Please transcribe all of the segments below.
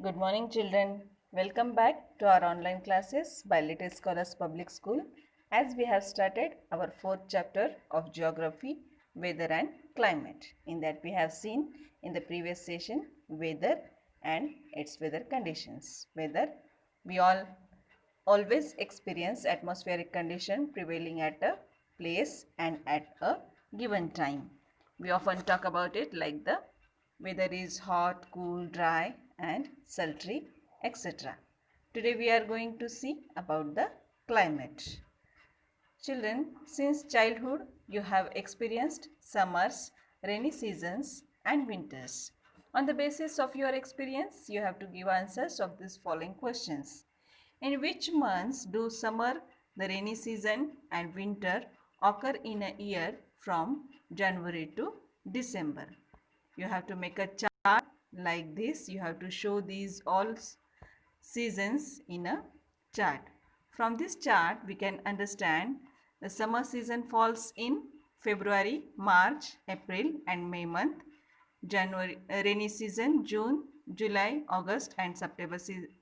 Good morning, children. Welcome back to our online classes by Little Scholars Public School as we have started our fourth chapter of Geography, Weather and Climate. In that we have seen in the previous session weather and its weather conditions. Weather, we all always experience atmospheric condition prevailing at a place and at a given time. We often talk about it like the weather is hot, cool, dry and sultry, etc. Today we are going to see about the climate. Children, since childhood you have experienced summers, rainy seasons and winters. On the basis of your experience, you have to give answers of these following questions. In which months do summer, the rainy season and winter occur in a year from January to December? You have to make a chart like this. You have to show these all seasons in a chart. From this chart, we can understand the summer season falls in February, March, April and May month. January rainy season June, July, August and September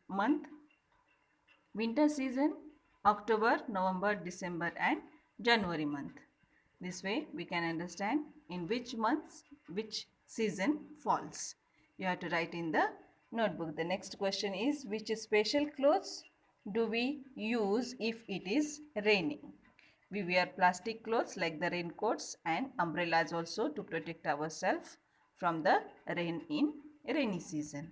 month. Winter season October, November, December and January month. This way we can understand in which months which season falls. You have to write in the notebook. The next question is, which special clothes do we use if it is raining? We wear plastic clothes like the raincoats and umbrellas also to protect ourselves from the rain in rainy season.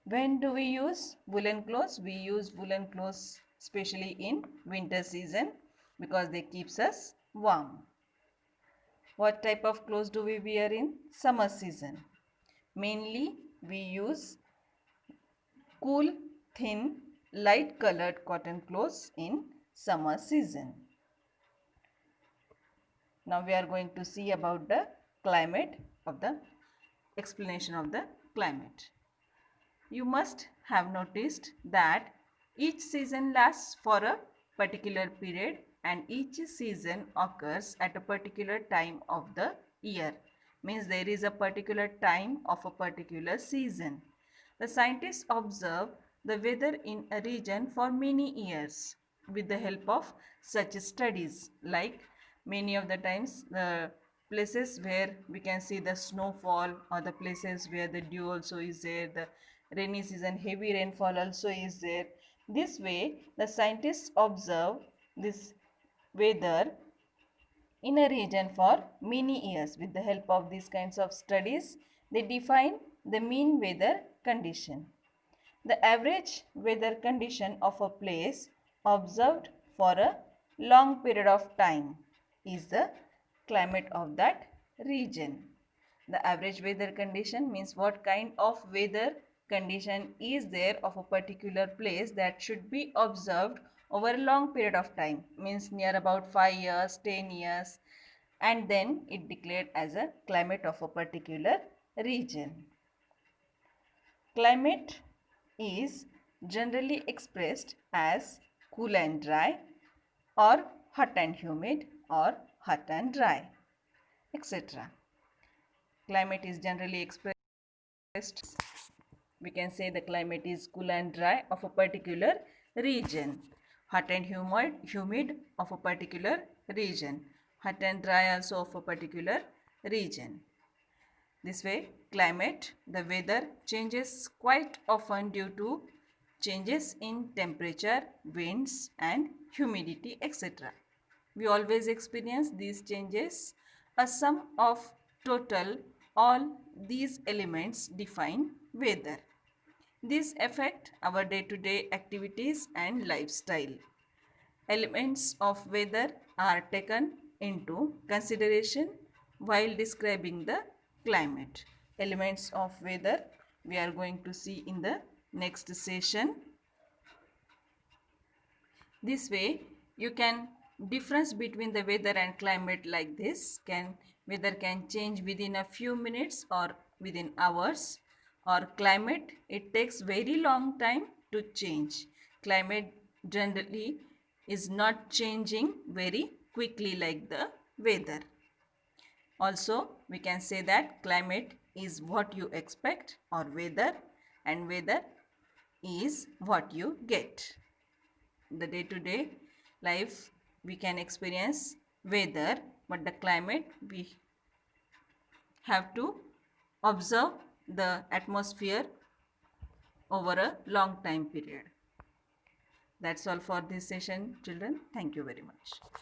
When do we use woolen clothes? We use woolen clothes especially in winter season because they keeps us warm. What type of clothes do we wear in summer season? Mainly we use cool, thin, light colored cotton clothes in summer season. Now we are going to see about the climate of the explanation of the climate. You must have noticed that each season lasts for a particular period and each season occurs at a particular time of the year. Means there is a particular time of a particular season. The scientists observe the weather in a region for many years with the help of such studies, like many of the times the places where we can see the snowfall, or the places where the dew also is there, the rainy season heavy rainfall also is there. This way the scientists observe this weather in a region for many years. With the help of these kinds of studies, they define the mean weather condition. The average weather condition of a place observed for a long period of time is the climate of that region. The average weather condition means what kind of weather condition is there of a particular place that should be observed over a long period of time, means near about 5 years, 10 years, and then it declared as a climate of a particular region. Climate is generally expressed as cool and dry, or hot and humid, or hot and dry, etc. Climate is generally expressed, we can say the climate is cool and dry of a particular region, hot and humid of a particular region, hot and dry also of a particular region. This way, climate, the weather changes quite often due to changes in temperature, winds and humidity, etc. We always experience these changes. A sum of total all these elements define weather. These affect our day-to-day activities and lifestyle. Elements of weather are taken into consideration while describing the climate. Elements of weather we are going to see in the next session. This way you can difference between the weather and climate like this. Weather can change within a few minutes or within hours, or climate it takes very long time to change. Climate generally is not changing very quickly like the weather. Also we can say that climate is what you expect, or weather, and weather is what you get. The day-to-day life we can experience weather, but the climate we have to observe the atmosphere over a long time period. That's all for this session, children. Thank you very much.